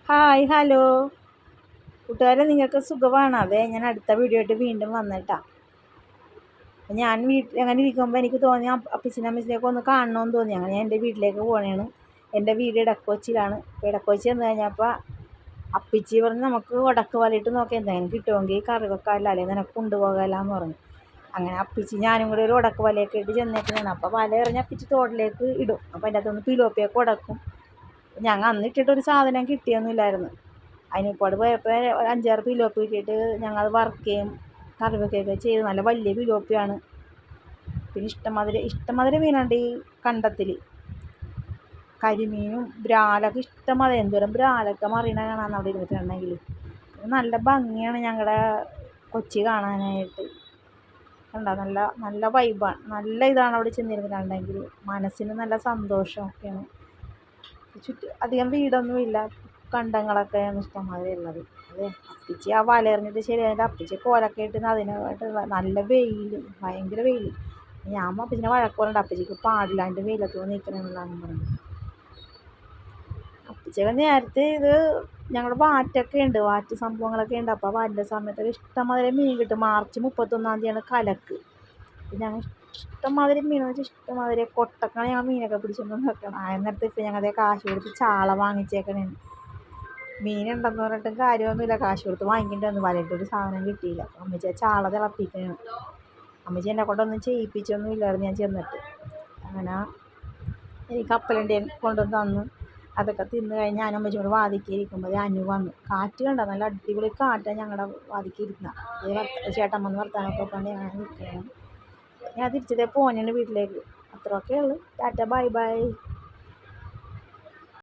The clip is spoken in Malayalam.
ഹായ് ഹലോ കൂട്ടുകാരെ, നിങ്ങൾക്ക് സുഖമാണോ? അതെ, ഞാൻ അടുത്ത വീഡിയോ ആയിട്ട് വീണ്ടും വന്നിട്ടാ. ഞാൻ വീട്ടിൽ അങ്ങനെ ഇരിക്കുമ്പോൾ എനിക്ക് തോന്നി അപ്പച്ചനും അമ്മച്ചിനെയൊക്കെ ഒന്ന് കാണണമെന്ന് തോന്നി. അങ്ങനെ ഞാൻ എൻ്റെ വീട്ടിലേക്ക് പോകണേണ്. എൻ്റെ വീട് ഇടക്കൊച്ചിയിലാണ്. അപ്പോൾ ഇടക്കൊച്ചി എന്ന് കഴിഞ്ഞപ്പോൾ അപ്പിച്ചി പറഞ്ഞ് നമുക്ക് ഉടക്ക് വലയിട്ട് നോക്കി എന്തെങ്കിലും കിട്ടുമെങ്കിൽ കറി വെക്കാമല്ലോ, അല്ലെങ്കിൽ നിനക്ക് കൊണ്ടുപോകാമെന്ന് പറഞ്ഞു. അങ്ങനെ അപ്പിച്ചി ഞാനും കൂടി ഒരു ഉടക്ക് വലയൊക്കെ ഇട്ട് ചെന്നേക്കുന്നതാണ്. അപ്പോൾ വല എറിഞ്ഞ് അപ്പിച്ചി തോട്ടിലേക്ക് ഇടും. അപ്പോൾ അതിൻ്റെ അകത്തുനിന്ന് പിലോപ്പിയൊക്കെ ഉടക്കും. ഞങ്ങൾ അന്നിട്ടിട്ടൊരു സാധനം കിട്ടിയൊന്നുമില്ലായിരുന്നു. അതിനിപ്പോൾ പോയപ്പോൾ ഒരു 5-6 പിലോപ്പി കിട്ടിയിട്ട് ഞങ്ങൾ വറുക്കുകയും കറി വെക്കുകയൊക്കെ ചെയ്ത്. നല്ല വലിയ പിലോപ്പിയാണ്. പിന്നെ ഇഷ്ടംമാതിരി മീനുണ്ട് ഈ കണ്ടത്തിൽ. കരിമീനും ബ്രാലൊക്കെ ഇഷ്ടംമാതിരി. എന്തോരം ബ്രാലൊക്കെ മറിയണ കാണാമെന്ന് അവിടെ ഇരുന്നിട്ടുണ്ടെങ്കിൽ. നല്ല ഭംഗിയാണ് ഞങ്ങളുടെ കൊച്ചി കാണാനായിട്ട്. കണ്ടോ, നല്ല നല്ല വൈബാണ്, നല്ല ഇതാണ് അവിടെ ചെന്നിരുന്നിട്ടുണ്ടെങ്കിൽ. മനസ്സിന് നല്ല സന്തോഷമൊക്കെയാണ്. അധികം വീടൊന്നുമില്ല, കണ്ടങ്ങളൊക്കെയാണ് ഇഷ്ടംമാതിരി ഉള്ളത്. അതെ, അപ്പിച്ചി ആ വല എറിഞ്ഞിട്ട് ശരിയായിട്ട് അപ്പിച്ചി കോലൊക്കെ ഇട്ട് അതിനായിട്ടുള്ള നല്ല വെയിൽ, ഭയങ്കര വെയിൽ. ഞാൻ അപ്പച്ചിനെ വഴക്ക് പറഞ്ഞിട്ട് അപ്പച്ചിക്ക് പാടില്ല അതിൻ്റെ വെയിലത്ത് നിൽക്കണമെന്നാണ് പറഞ്ഞു. അപ്പച്ചിയൊക്കെ നേരത്തെ ഇത് ഞങ്ങളുടെ വാറ്റൊക്കെ ഉണ്ട്, വാറ്റ് സംഭവങ്ങളൊക്കെ ഉണ്ട്. അപ്പോൾ വാറ്റിൻ്റെ സമയത്തൊക്കെ ഇഷ്ടംമാതിരി മീൻ കിട്ടും. മാർച്ച് 31-ാം തീയതിയാണ് കലക്ക്. ഞങ്ങൾ ഇഷ്ടംമാതിരി മീനെന്ന് വെച്ചാൽ ഇഷ്ടംമാതിരി കൊട്ടക്കാണ് ഞങ്ങൾ മീനൊക്കെ പിടിച്ചുകൊണ്ട് വെക്കണം. ആ നേരത്തെ ഇപ്പോൾ ഞങ്ങൾ കാശ് കൊടുത്ത് ചാള വാങ്ങിച്ചേക്കണേ. മീനുണ്ടെന്ന് പറഞ്ഞിട്ടും കാര്യമൊന്നുമില്ല, കാശ് കൊടുത്ത് വാങ്ങിക്കേണ്ടി വന്നു. വലയിട്ടൊരു സാധനം കിട്ടിയില്ല. അമ്മച്ചി ചാള തിളപ്പിക്കണം. അമ്മച്ചി എന്നെ കൊണ്ടൊന്നും ചെയ്യിപ്പിച്ചൊന്നും ഇല്ലായിരുന്നു ഞാൻ ചെന്നിട്ട്. അങ്ങനെ ഈ കപ്പലണ്ടി കൊണ്ടുവന്ന് തന്നു. അതൊക്കെ തിന്ന് കഴിഞ്ഞ് ഞാനും അമ്മച്ചി കൂടെ വാതിക്കയിരിക്കുമ്പോൾ അനു വന്നു. കാറ്റ് കണ്ട, നല്ല അടിപൊളി കാറ്റാണ് ഞങ്ങളുടെ വാതിക്കിരിക്കുന്ന. ചേട്ടമ്മന്ന് വർത്താനൊക്കെ കൊണ്ട് ഞാൻ നിൽക്കുകയാണ്. ഞാൻ തിരിച്ചതേ പോകാനാണ് വീട്ടിലേക്ക്. അത്രയൊക്കെ ഉള്ളു. Tata bye bye.